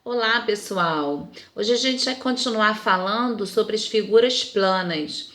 Olá, pessoal! Hoje a gente vai continuar falando sobre as figuras planas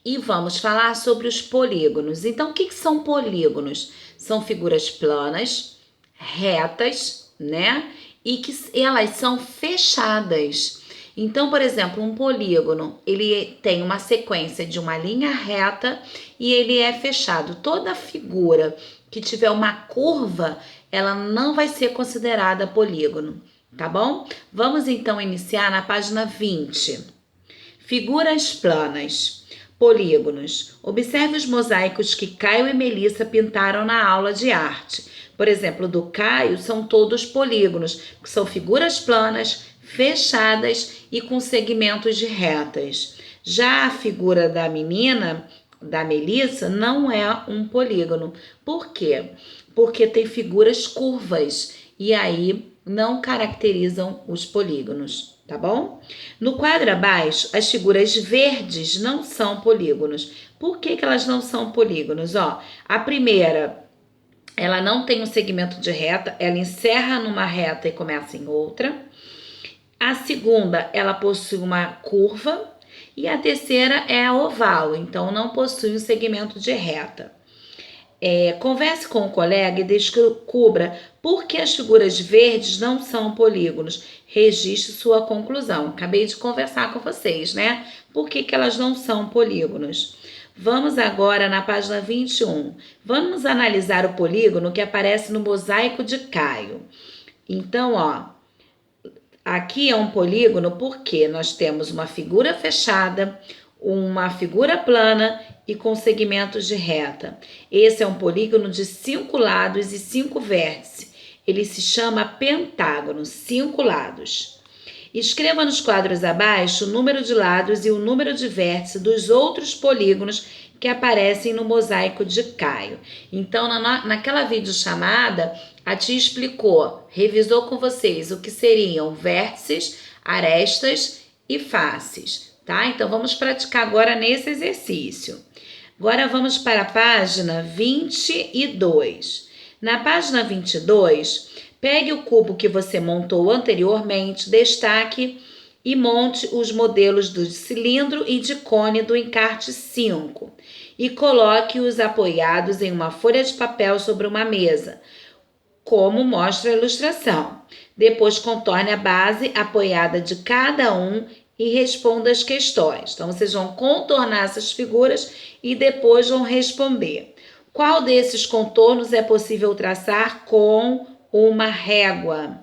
e vamos falar sobre os polígonos. Então, o que são polígonos? São figuras planas, retas, né? E que elas são fechadas. Então, por exemplo, um polígono, ele tem uma sequência de uma linha reta e ele é fechado. Toda figura que tiver uma curva, ela não vai ser considerada polígono. Tá bom? Vamos então iniciar na página 20. Figuras planas. Polígonos. Observe os mosaicos que Caio e Melissa pintaram na aula de arte. Por exemplo, do Caio são todos polígonos, que são figuras planas, fechadas e com segmentos de retas. Já a figura da menina, da Melissa, não é um polígono. Por quê? Porque tem figuras curvas e aí não caracterizam os polígonos, tá bom? No quadro abaixo, as figuras verdes não são polígonos. Por que elas não são polígonos? Ó, a primeira, ela não tem um segmento de reta, ela encerra numa reta e começa em outra. A segunda, ela possui uma curva. E a terceira é a oval, então não possui um segmento de reta. Converse com o colega e descubra por que as figuras verdes não são polígonos. Registre sua conclusão. Acabei de conversar com vocês, né? Por que elas não são polígonos? Vamos agora na página 21. Vamos analisar o polígono que aparece no mosaico de Caio. Então, ó, aqui é um polígono porque nós temos uma figura fechada, uma figura plana e com segmentos de reta. Esse é um polígono de 5 lados e 5 vértices. Ele se chama pentágono, 5 lados. Escreva nos quadros abaixo o número de lados e o número de vértices dos outros polígonos que aparecem no mosaico de Caio. Então, naquela videochamada, a tia explicou, revisou com vocês o que seriam vértices, arestas e faces, tá? Então, vamos praticar agora nesse exercício. Agora, vamos para a página 22. Na página 22, pegue o cubo que você montou anteriormente, destaque e monte os modelos do cilindro e de cone do encarte 5 e coloque-os apoiados em uma folha de papel sobre uma mesa, como mostra a ilustração. Depois contorne a base apoiada de cada um e responda as questões. Então, vocês vão contornar essas figuras e depois vão responder. Qual desses contornos é possível traçar com uma régua?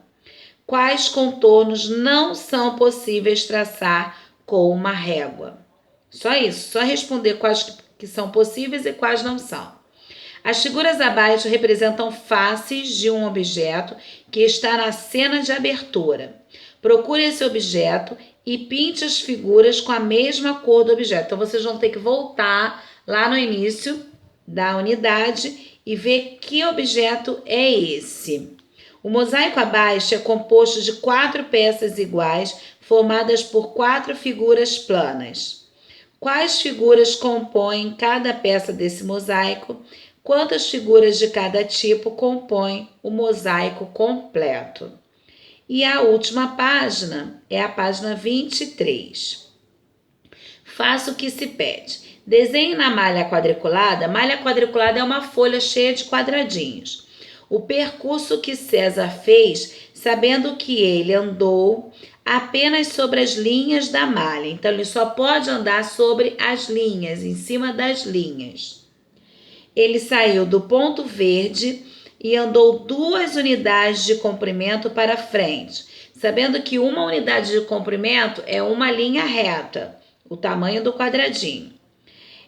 Quais contornos não são possíveis traçar com uma régua? Só isso, só responder quais que são possíveis e quais não são. As figuras abaixo representam faces de um objeto que está na cena de abertura. Procure esse objeto e pinte as figuras com a mesma cor do objeto. Então, vocês vão ter que voltar lá no início da unidade e ver que objeto é esse. O mosaico abaixo é composto de 4 peças iguais, formadas por 4 figuras planas. Quais figuras compõem cada peça desse mosaico? Quantas figuras de cada tipo compõem o mosaico completo? E a última página é a página 23. Faça o que se pede. Desenhe na malha quadriculada. Malha quadriculada é uma folha cheia de quadradinhos. O percurso que César fez, sabendo que ele andou apenas sobre as linhas da malha. Então, ele só pode andar sobre as linhas, em cima das linhas. Ele saiu do ponto verde e andou 2 unidades de comprimento para frente, sabendo que uma unidade de comprimento é uma linha reta, o tamanho do quadradinho.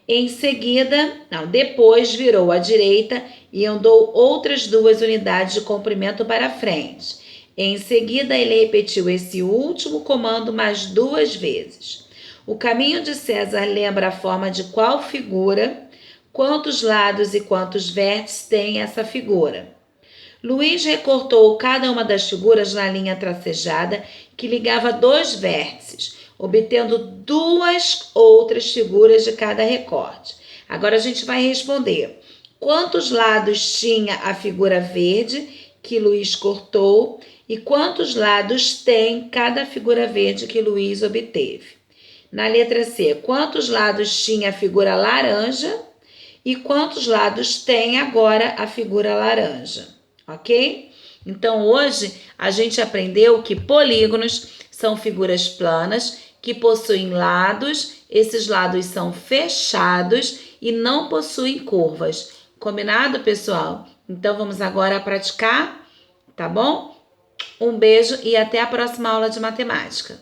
Em seguida, depois virou à direita e andou outras 2 unidades de comprimento para frente. Em seguida, ele repetiu esse último comando mais 2 vezes. O caminho de César lembra a forma de qual figura? Quantos lados e quantos vértices tem essa figura? Luiz recortou cada uma das figuras na linha tracejada que ligava 2 vértices, obtendo 2 outras figuras de cada recorte. Agora a gente vai responder. Quantos lados tinha a figura verde que Luiz cortou E quantos lados tem cada figura verde que Luiz obteve? Na letra C, quantos lados tinha a figura laranja e quantos lados tem agora a figura laranja, ok? Então, hoje a gente aprendeu que polígonos são figuras planas que possuem lados, esses lados são fechados e não possuem curvas. Combinado, pessoal? Então, vamos agora praticar, tá bom? Um beijo e até a próxima aula de matemática.